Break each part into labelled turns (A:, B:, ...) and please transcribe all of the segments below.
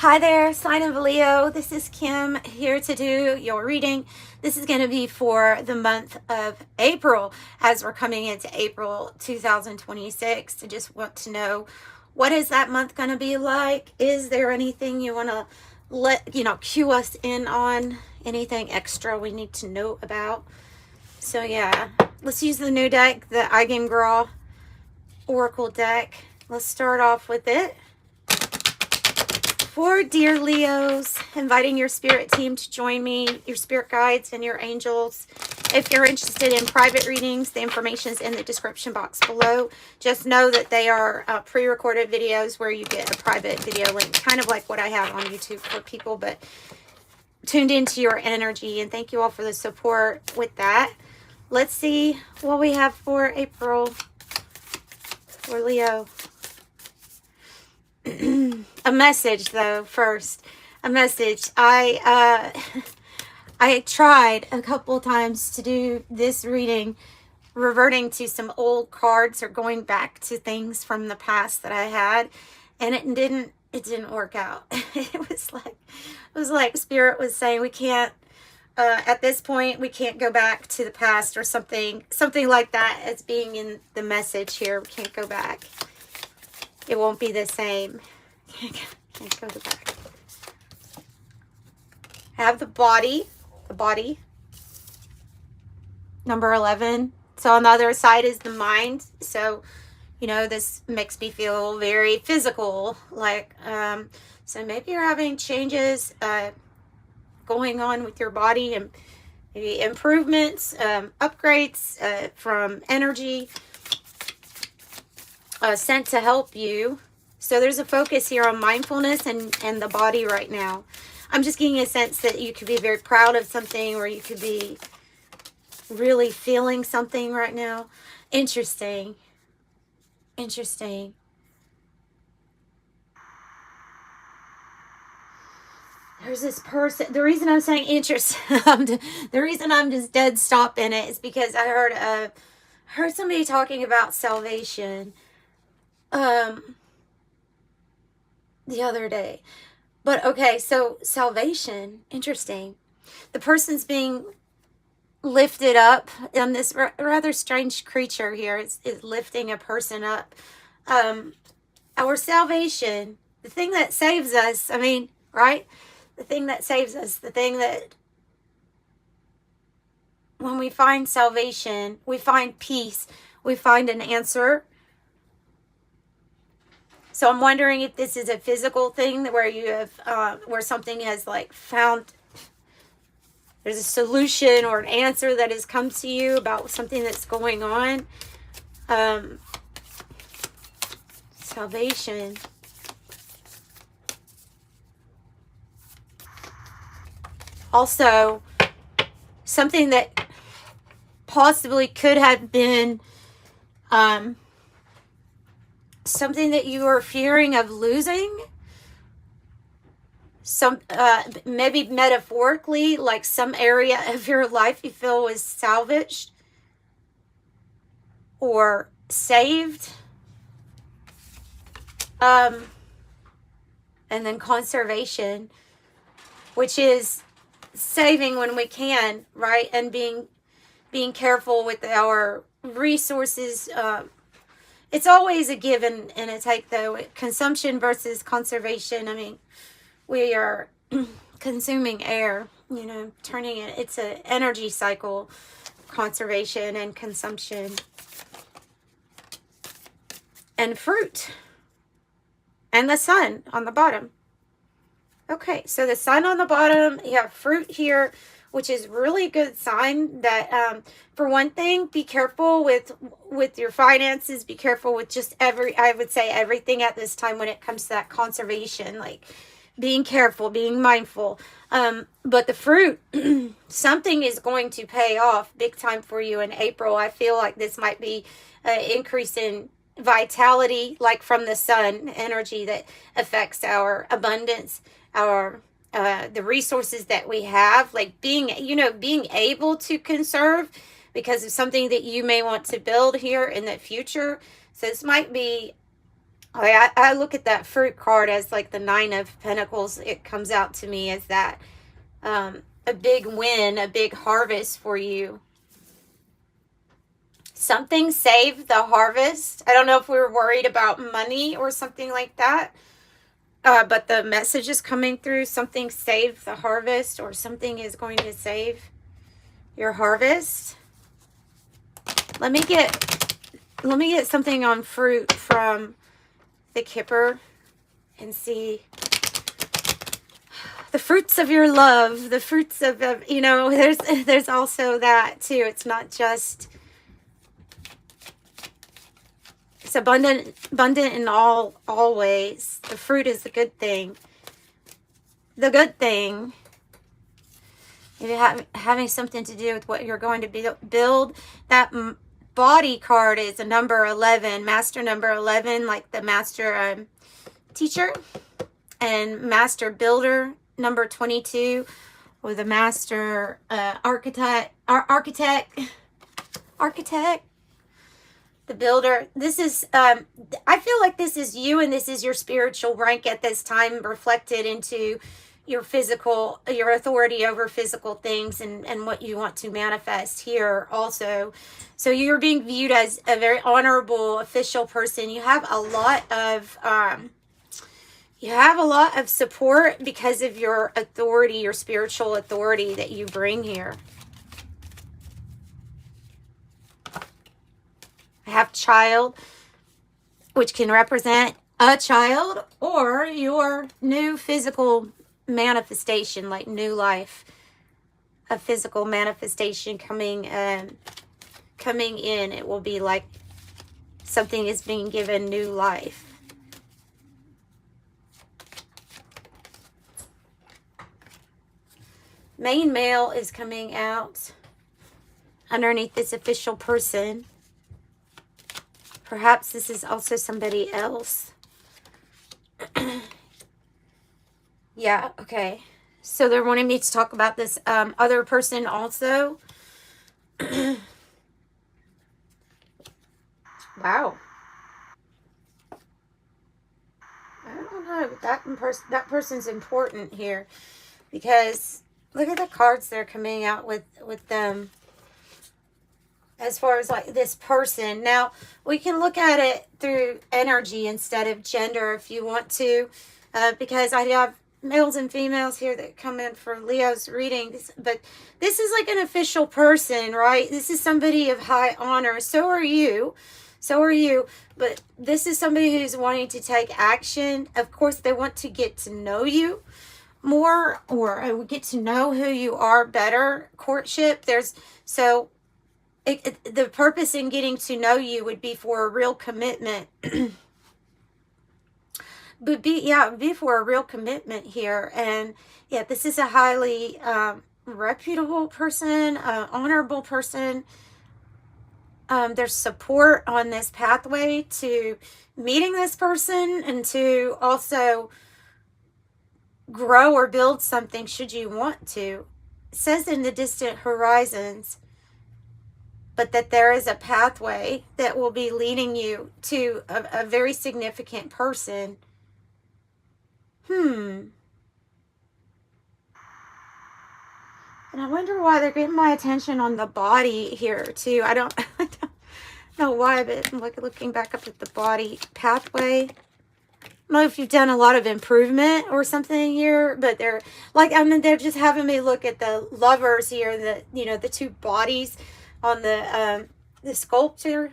A: Hi there, sign of Leo. This is Kim here to do your reading. This is going to be for the month of April as we're coming into April 2026. I just want to know, what is that month going to be like? Is there anything you want to cue us in on? Anything extra we need to know about? So yeah, let's use the new deck, the I Game Girl Oracle deck. Let's start off with it. For dear Leos, inviting your spirit team to join me, your spirit guides and your angels. If you're interested in private readings, the information is in the description box below. Just know that they are pre-recorded videos where you get a private video link, kind of like what I have on YouTube for people, but tuned into your energy. And thank you all for the support with that. Let's see what we have for April for Leo. A message though first. A message. I tried a couple times to do this reading, reverting to some old cards or going back to things from the past that I had, and it didn't work out. It was like Spirit was saying we can't at this point we can't go back to the past, or something like that, as being in the message here. We can't go back. It won't be the same. Can't go back. I have the body. Number 11. So on the other side is the mind. So, this makes me feel very physical. Like, so maybe you're having changes going on with your body, and maybe improvements, upgrades from energy. Sent to help you. So there's a focus here on mindfulness and the body right now. I'm just getting a sense that you could be very proud of something, or you could be really feeling something right now. Interesting. There's this person. The reason I'm saying interesting, the reason I'm just dead stop in it is because I heard somebody talking about salvation the other day. But okay, so salvation, interesting. The person's being lifted up, and this rather strange creature here is lifting a person up. Our salvation, the thing that saves us, right? The thing that saves us, the thing that, when we find salvation, we find peace, we find an answer. So I'm wondering if this is a physical thing where you have, where something has found, there's a solution or an answer that has come to you about something that's going on. Salvation. Also, something that possibly could have been, something that you are fearing of losing. Maybe metaphorically, like some area of your life you feel was salvaged or saved. And then conservation, which is saving when we can, right? And being careful with our resources. It's always a give and a take, though. Consumption versus conservation. We are consuming air, turning it. It's an energy cycle, conservation and consumption. And fruit. And the sun on the bottom. Okay, so the sun on the bottom, you have fruit here, which is really good sign that, for one thing, be careful with your finances. Be careful with just I would say everything at this time when it comes to that conservation, like being careful, being mindful. But the fruit, something is going to pay off big time for you in April. I feel like this might be an increase in vitality, like from the sun energy that affects our abundance, our the resources that we have, like being able to conserve because of something that you may want to build here in the future. So this might be I look at that fruit card as like the Nine of Pentacles. It comes out to me as that a big win, a big harvest for you. Something saved the harvest. I don't know if we were worried about money or something like that. But the message is coming through. Something saved the harvest, or something is going to save your harvest. Let me get something on fruit from the Kipper and see the fruits of your love, the fruits of you know, there's also that too. It's not just, it's abundant in all ways. The fruit is the good thing. The good thing. Maybe having something to do with what you're going to build. That body card is a number 11, master number 11, like the master teacher, and master builder number 22, or the master architect, the builder. This is I feel like this is you, and this is your spiritual rank at this time, reflected into your physical, your authority over physical things, and what you want to manifest here also. So you're being viewed as a very honorable, official person. You have a lot of support because of your authority, your spiritual authority that you bring here. I have child, which can represent a child or your new physical manifestation, like new life, a physical manifestation coming in. It will be like something is being given new life. Main male is coming out underneath this official person. Perhaps this is also somebody else. Yeah, okay. So they're wanting me to talk about this other person also. Wow. I don't know. That person's important here, because look at the cards they're coming out with them. As far as like this person. Now, we can look at it through energy instead of gender if you want to, because I have males and females here that come in for Leo's readings, but this is like an official person, right? This is somebody of high honor. So are you. But this is somebody who's wanting to take action. Of course, they want to get to know you more, or get to know who you are better. Courtship. The purpose in getting to know you would be for a real commitment. Be for a real commitment here. And yeah, this is a highly reputable person, honorable person. There's support on this pathway to meeting this person, and to also grow or build something should you want to. It says in the distant horizons, but that there is a pathway that will be leading you to a very significant person. And I wonder why they're getting my attention on the body here too. I don't know why, but I'm looking back up at the body pathway. I don't know if you've done a lot of improvement or something here, but they're just having me look at the lovers here, the two bodies on the sculpture,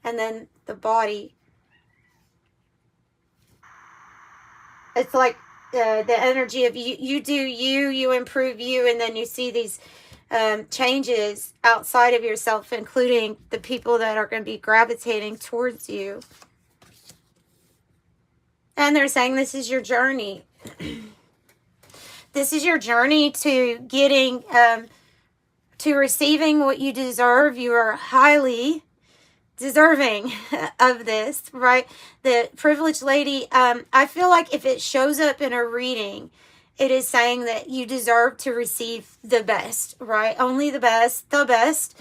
A: and then the body. It's like the energy of you do you improve you, and then you see these changes outside of yourself, including the people that are going to be gravitating towards you. And they're saying this is your journey. This is your journey to getting to receiving what you deserve. You are highly deserving of this, right? The privileged lady, I feel like if it shows up in a reading, it is saying that you deserve to receive the best, right? Only the best.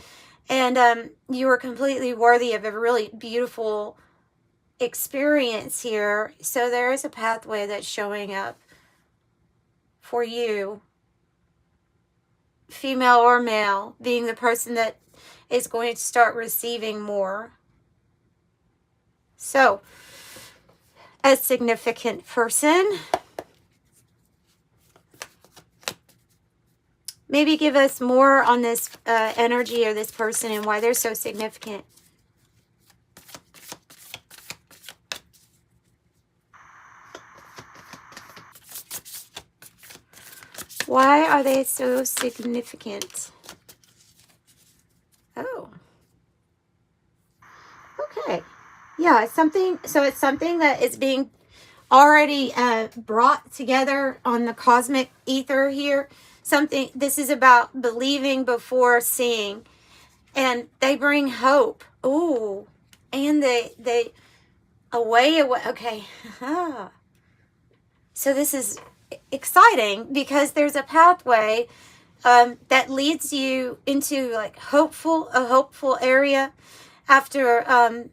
A: And you are completely worthy of a really beautiful experience here. So there is a pathway that's showing up for you, female or male, being the person that is going to start receiving more. So, a significant person. Maybe give us more on this energy of this person and why they're so significant. Why are they so significant? Oh. Okay. Yeah, it's something, so it's something that is being already brought together on the cosmic ether here. Something, this is about believing before seeing. And they bring hope. Ooh. And they away, okay. So this is exciting because there's a pathway that leads you into like a hopeful area after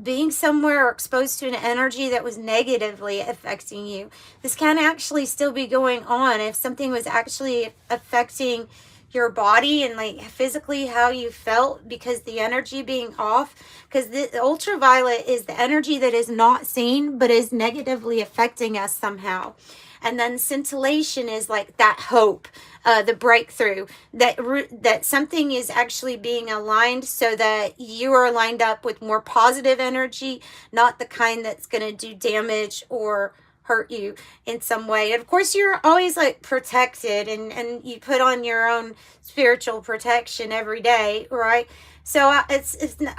A: being somewhere or exposed to an energy that was negatively affecting you. This can actually still be going on if something was actually affecting your body and like physically how you felt, because the energy being off, because the ultraviolet is the energy that is not seen but is negatively affecting us somehow. And then scintillation is like that hope, the breakthrough, that something is actually being aligned so that you are lined up with more positive energy, not the kind that's going to do damage or hurt you in some way. And of course, you're always like protected, and you put on your own spiritual protection every day, right? So I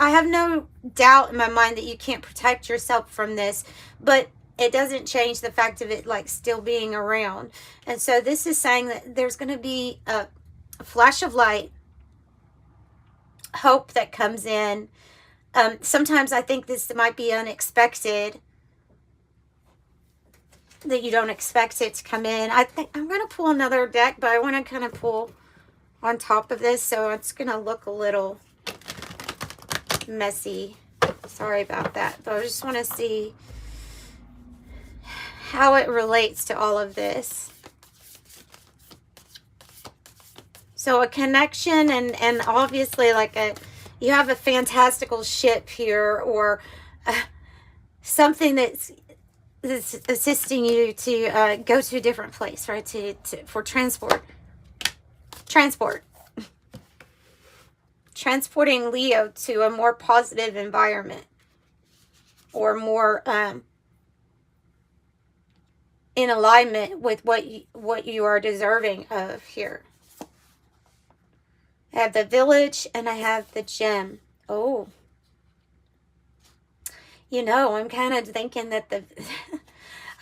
A: have no doubt in my mind that you can't protect yourself from this, but it doesn't change the fact of it like still being around. And so this is saying that there's going to be a flash of light, hope that comes in. Sometimes I think this might be unexpected, that you don't expect it to come in. I think I'm going to pull another deck, but I want to kind of pull on top of this, so it's going to look a little messy. Sorry about that, but I just want to see how it relates to all of this. So a connection, and obviously like you have a fantastical ship here, or something that's assisting you to go to a different place, right? For transporting Leo to a more positive environment, or more in alignment with what you are deserving of here. I have the village and I have the gem. Oh. You know, I'm kind of thinking that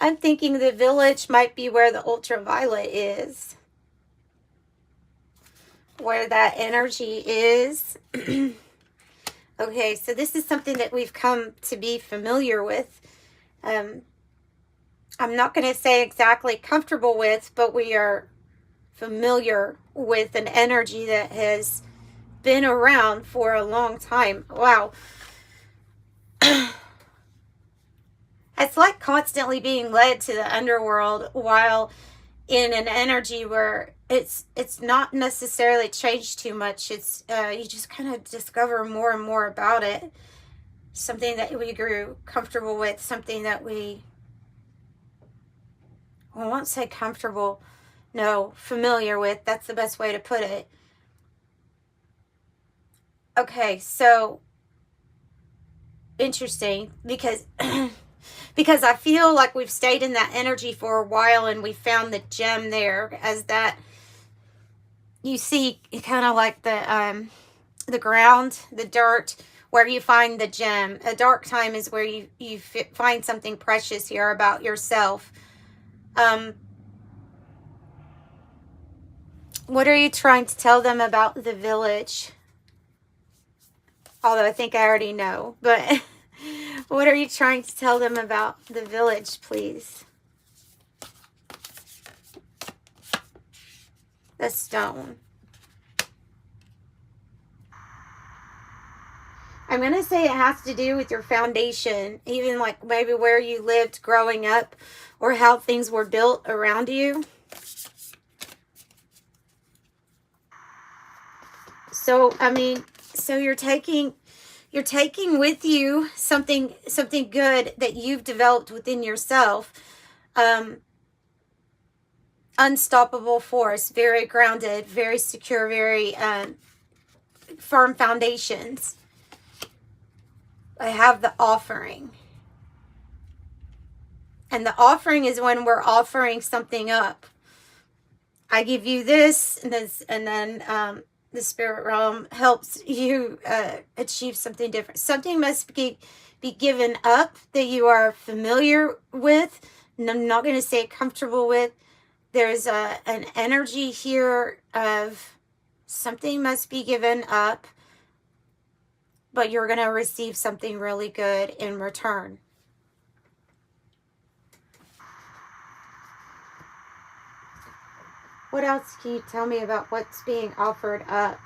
A: I'm thinking the village might be where the ultraviolet is. Where that energy is. Okay, so this is something that we've come to be familiar with. I'm not going to say exactly comfortable with, but we are familiar with an energy that has been around for a long time. Wow. It's like constantly being led to the underworld while in an energy where it's not necessarily changed too much. It's you just kind of discover more and more about it. Something that we grew comfortable with, something that I won't say comfortable, no, familiar with. That's the best way to put it. Okay, so interesting, because because I feel like we've stayed in that energy for a while, and we found the gem there, as that you see kind of like the ground, the dirt, where you find the gem. A dark time is where you find something precious here about yourself. What are you trying to tell them about the village? Although I think I already know, but what are you trying to tell them about the village, please? The stone. I'm going to say it has to do with your foundation, even like maybe where you lived growing up or how things were built around you. So, I mean, so you're taking with you something good that you've developed within yourself. Unstoppable force, very grounded, very secure, very firm foundations. I have the offering. And the offering is when we're offering something up. I give you this, and then the spirit realm helps you achieve something different. Something must be given up that you are familiar with, and I'm not going to say comfortable with. There's an energy here of something must be given up, but you're going to receive something really good in return. What else can you tell me about what's being offered up?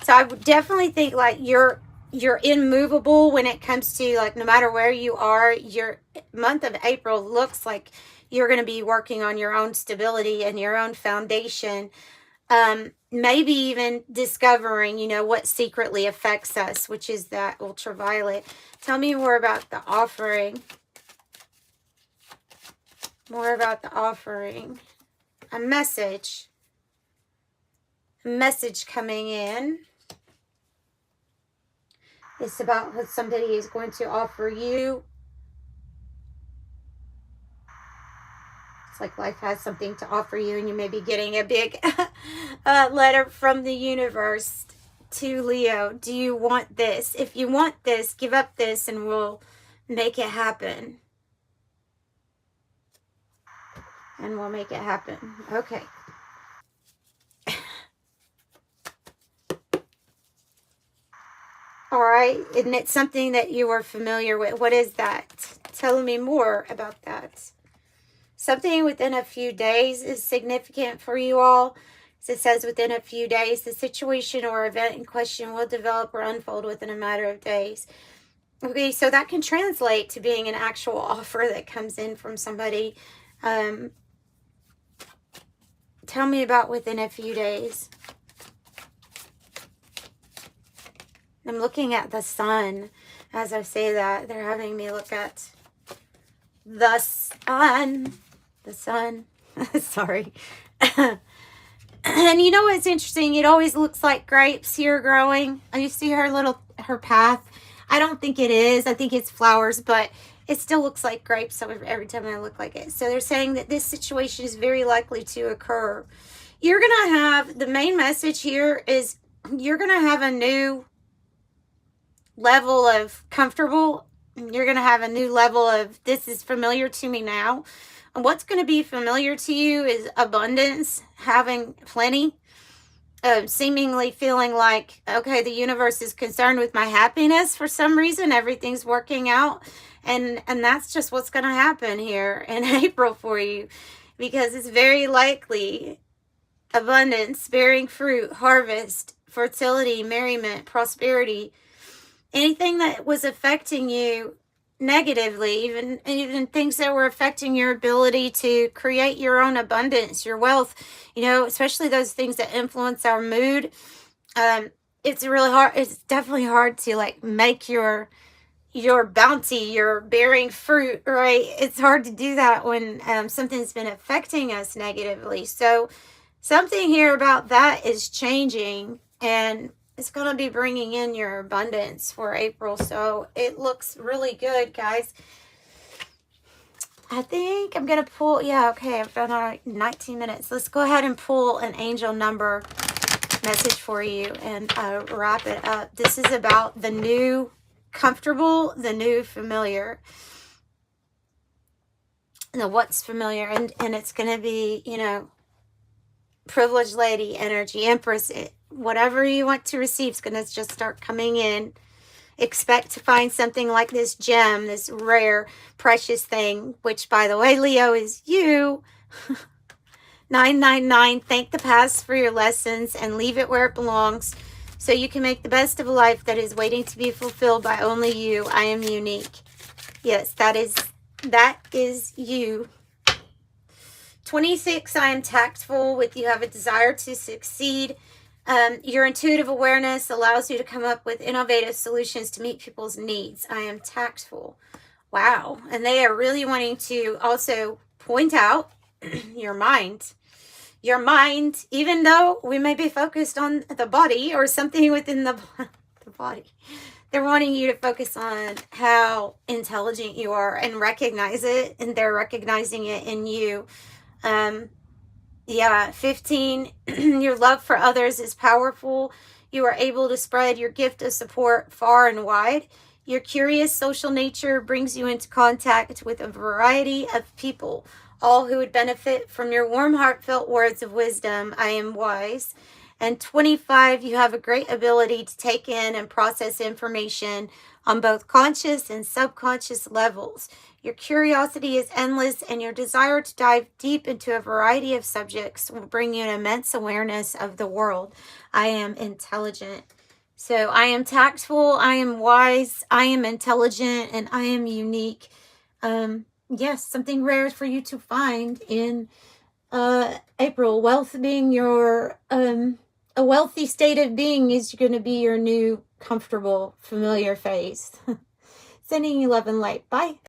A: So I would definitely think like you're immovable when it comes to like no matter where you are. Your month of April looks like you're going to be working on your own stability and your own foundation. Maybe even discovering, you know, what secretly affects us, which is that ultraviolet. Tell me more about the offering. More about the offering. A message coming in. It's about what somebody is going to offer you. It's like life has something to offer you, and you may be getting a big letter from the universe to Leo. Do you want this? If you want this, give up this and we'll make it happen. And we'll make it happen. Okay. All right. And it's something that you are familiar with. What is that? Tell me more about that. Something within a few days is significant for you all. As it says, within a few days, the situation or event in question will develop or unfold within a matter of days. Okay, so that can translate to being an actual offer that comes in from somebody. Tell me about within a few days. I'm looking at the sun as I say that. They're having me look at the sun. The sun. Sorry. And you know what's interesting? It always looks like grapes here growing. You see her path. I don't think it is. I think it's flowers, but it still looks like grapes every time I look like it. So they're saying that this situation is very likely to occur. You're going to have, the main message here is you're going to have a new level of comfortable. You're going to have a new level of this is familiar to me now. And what's going to be familiar to you is abundance, having plenty, seemingly feeling like, okay, the universe is concerned with my happiness for some reason. Everything's working out. And that's just what's going to happen here in April for you, because it's very likely abundance, bearing fruit, harvest, fertility, merriment, prosperity. Anything that was affecting you negatively, even things that were affecting your ability to create your own abundance, your wealth, you know, especially those things that influence our mood. It's really hard. It's definitely hard to like make your bounty, your bearing fruit, right? It's hard to do that when something's been affecting us negatively. So something here about that is changing, and it's going to be bringing in your abundance for April. So it looks really good, guys. I think I'm going to pull, yeah, okay, I've done 19 minutes. Let's go ahead and pull an angel number message for you and wrap it up. This is about the new comfortable, the new familiar, and what's familiar, and it's going to be, you know, privileged lady energy, empress, whatever you want to receive is going to just start coming in. Expect to find something like this gem, this rare, precious thing, which, by the way, Leo, is you. 999, thank the past for your lessons and leave it where it belongs. so you can make the best of a life that is waiting to be fulfilled by only you. I am unique. Yes, that is you. 26, I am tactful. With you have a desire to succeed. Your intuitive awareness allows you to come up with innovative solutions to meet people's needs. I am tactful. Wow. And they are really wanting to also point out your mind. Your mind, even though we may be focused on the body or something within the body, they're wanting you to focus on how intelligent you are and recognize it, and they're recognizing it in you. Yeah, 15, your love for others is powerful. You are able to spread your gift of support far and wide. Your curious social nature brings you into contact with a variety of people, all who would benefit from your warm, heartfelt words of wisdom. I am wise. And 25, you have a great ability to take in and process information on both conscious and subconscious levels. Your curiosity is endless, and your desire to dive deep into a variety of subjects will bring you an immense awareness of the world. I am intelligent. So I am tactful, I am wise, I am intelligent, and I am unique. Yes, something rare for you to find in April. Wealth being your a wealthy state of being is going to be your new comfortable familiar phase. Sending you love and light. Bye.